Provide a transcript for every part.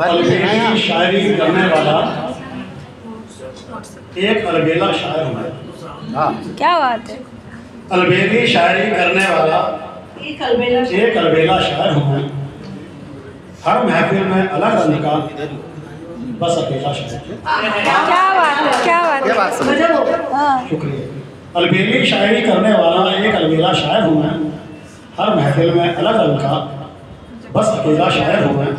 अलबेली शायरी करने वाला एक अलबेला शायर हूँ मैं। क्या बात है। अलबेली शायरी करने वाला एक अलबेला शायर हूँ मैं। हर महफिल में अलग रंग का बस अकेला शायर। क्या बात है, क्या बात है। हाँ। शुक्रिया। अलबेली शायरी करने वाला एक अलबेला शायर हूँ मैं। हर महफिल में अलग रंग का बस अकेला शायर हूँ मैं।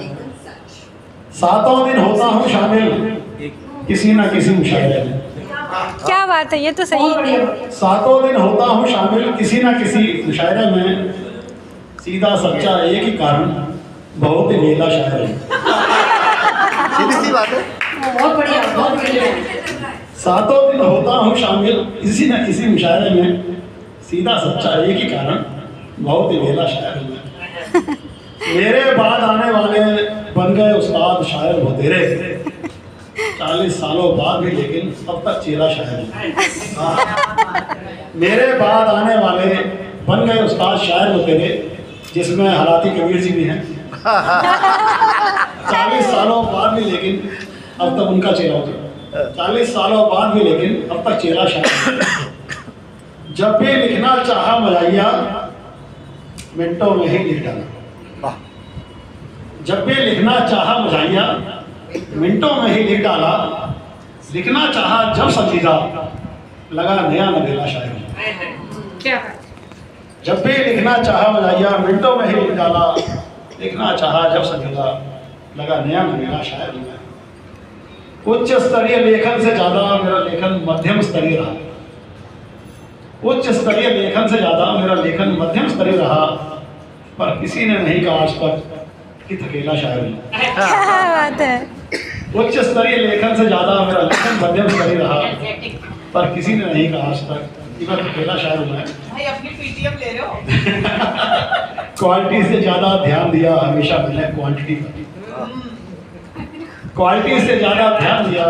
सातों दिन होता हूँ शामिल किसी न किसी मुशायरे में। क्या बात है, ये तो सही है। सातों दिन होता हूँ शामिल किसी न किसी मुशायरे में। सीधा सच्चा एक ही कारण बहुत ही बेला शायर है। सीधी सी बात है। बहुत बढ़िया, बहुत बढ़िया। सातों दिन होता हूँ शामिल किसी न किसी मुशायरे में। सीधा सच्चा एक ही कारण बहुत ही बेला शायर हूँ मैं। मेरे बाद आने वाले बन गए उस्ताद शायर वो तेरे। 40 सालों बाद भी लेकिन अब तक चेला शायर हूँ। मेरे बाद आने वाले बन गए उस्ताद शायर वो तेरे, जिसमें हालाती कबीर जी भी हैं। 40 सालों बाद भी लेकिन अब तक उनका चेला होता। 40 सालों बाद भी लेकिन अब तक चेला शायर। जब भी लिखना चाहा मलाइया मिनटों में ही लिख डाला। जब भी लिखना चाहा मलाइया मिनटों में ही लिख डाला। लिखना चाहा जब संजीदा लगा नया नवेला शायर। क्या जब भी लिखना चाहा मलाइया मिनटों में ही लिख डाला। लिखना चाहा जब संजीदा लगा नया नवेला शायर हूँ मैं। उच्च स्तरीय लेखन से ज्यादा मेरा लेखन मध्यम स्तरीय रहा। उच्च स्तरीय लेखन से ज्यादा मेरा लेखन मध्यम स्तरीय रहा। पर किसी ने नहीं कहा आज तक कि थकेला शायर हूँ। क्या बात है। उच्च स्तरीय लेखन से ज्यादा मेरा लेखन मध्यम स्तरीय रहा। पर किसी ने नहीं कहा आज तक कि मैं थकेला शायर हूँ मैं। भाई अपनी पीटीएम ले रहे हो। क्वालिटी से ज्यादा ध्यान दिया हमेशा मैंने क्वांटिटी पर। क्वालिटी से ज्यादा ध्यान दिया।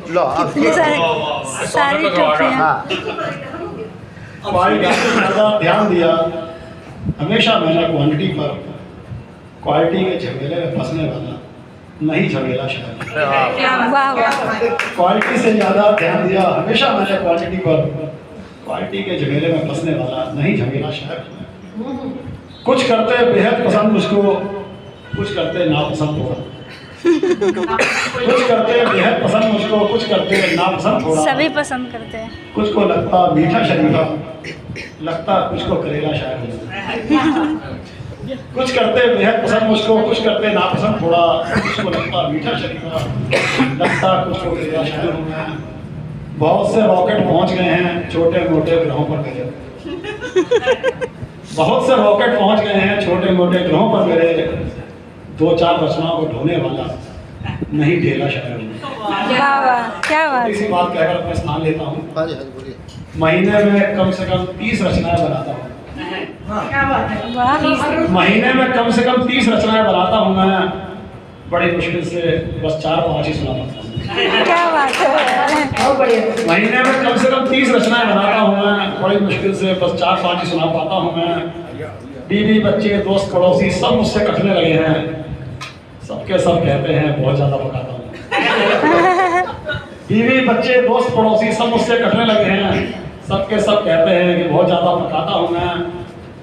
लो आप कितनी सारी टोपियाँ। हाँ क्वालिटी से ज्यादा ध्यान दिया हमेशा मैंने क्वांटिटी पर। क्वालिटी के झमेले में फंसने वाला नहीं झमेला शायर। वाह वाह। क्वालिटी से ज्यादा ध्यान दिया हमेशा मैंने क्वांटिटी पर। क्वालिटी के झमेले में फंसने वाला नहीं झमेला शायर। कुछ करते बेहद पसंद मुझको, कुछ करते नापसंद थोड़ा। कुछ करते बेहद पसंद मुझको, कुछ करते नापसंद थोड़ा। सभी पसंद करते हैं। कुछ को लगता मीठा शरीफा, लगता कुछ को करेला शायर। कुछ करते बेहद पसंद मुझको, कुछ करते नापसंद थोड़ा। कुछ को लगता मीठा शरीफा, लगता कुछ को करेला शायर हूँ मैं। बहुत से रॉकेट पहुंच गए हैं छोटे मोटे ग्रहों पर मेरे। बहुत से रॉकेट पहुंच गए हैं छोटे मोटे ग्रहों पर मेरे। 2-4 रचनाओं को ढोने वाला नहीं ढेला शायर हूँ। वाह वाह, क्या बात इसी है। बात कहकर अपना स्थान लेता हूँ। हाँ जी बोलिए। महीने में कम से कम 30 रचनाएं बनाता हूँ। क्या बात है। वाह। महीने में कम से कम 30 रचनाएं बनाता हूँ मैं। बड़ी मुश्किल से बस 4-5 ही सुना पाता हूँ। क्या बात है। बहुत बढ़िया। महीने में कम से कम 30 रचनाएं बनाता हूँ मैं। बड़ी मुश्किल से बस 4-5 ही सुना पाता हूँ मैं। बीवी बच्चे दोस्त पड़ोसी सब मुझसे कटने लगे हैं। सबके सब कहते हैं बहुत ज्यादा पकाता हूँ। बीवी बच्चे दोस्त पड़ोसी सब मुझसे कटने लगे हैं। सबके सब कहते हैं कि बहुत ज्यादा पकाता हूँ मैं।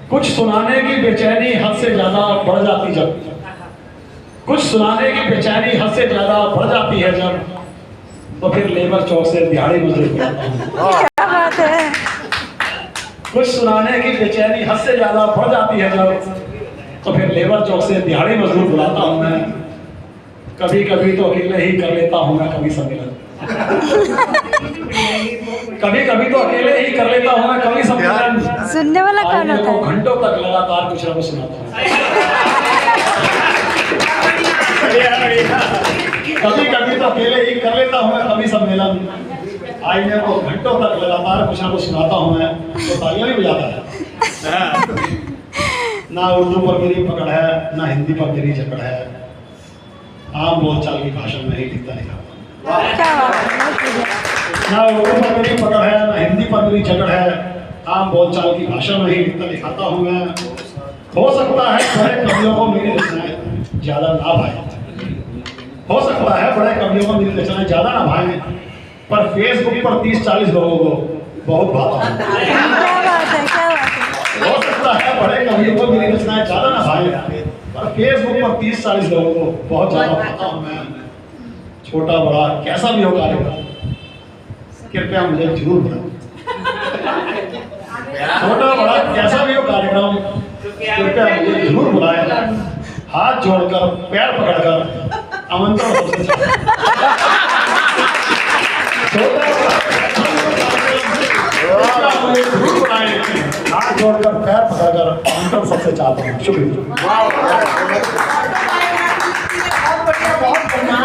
कुछ सुनाने की बेचैनी हद से ज्यादा बढ़ जाती जब। कुछ सुनाने की बेचैनी हद से ज्यादा बढ़ जाती है जब। तो फिर लेबर चौक से दिहाड़ी मजदूर करता हूँ। क्या बात है। कुछ सुनाने की बेचैनी हद से ज्यादा बढ़ जाती है जब। तो फिर लेबर चौक से दिहाड़ी मजदूर बुलाता हूँ मैं। कभी कभी तो अकेले ही कर लेता हूँ मैं कभी सम्मेलन। कभी कभी तो अकेले ही कर लेता हूँ मैं कभी सम्मेलन। सुनने वाला कौन होता है। घंटों तक लगातार कुछ न कुछ सुनाता हूँ। कभी कभी तो अकेले ही कर लेता हूँ मैं कभी सम्मेलन। आईने को घंटों तक लगातार कुछ न कुछ सुनाता हूँ मैं तो तालियां भी बजाता है। ना उर्दू पर मेरी पकड़ है ना हिंदी पर मेरी जकड़ है। आम बोलचाल की भाषा में ही लिखता लिखा। क्या बात है। ना उर्दू पर मेरी पकड़ है ना हिंदी पर मेरी जकड़ है। आम बोलचाल की भाषा में ही लिखता दिखाता हूँ मैं। हो सकता है बड़े कवियों को मेरी रचनाएं ज़्यादा ना भाएं, हो सकता है बड़े कवियों को मेरी रचनाएं ज़्यादा ना भाएं, पर फेसबुक पर 30-40 लोगों को बहुत भाता हूँ। क्या बात है, क्या बात है। हो सकता है बड़े कवियों को मेरी रचनाएं ज़्यादा ना भाएं, पर फेसबुक पर 30-40 लोगों को बहुत ज़्यादा भाता हूँ मैं। छोटा बड़ा कैसा भी हो कार्यक्रम कृपया मुझे जरूर बताएं। छोटा बड़ा कैसा भी हो कार्यक्रम कृपया मुझे जरूर बुलाएं। हाथ जोड़कर पैर पकड़कर आमंत्रण सबसे चाहता हूं। मुझे जरूर बुलाएं। हाथ जोड़कर पैर पकड़कर आमंत्रण सबसे चाहता हूँ। शुक्रिया। बहुत बढ़िया, बहुत बढ़िया।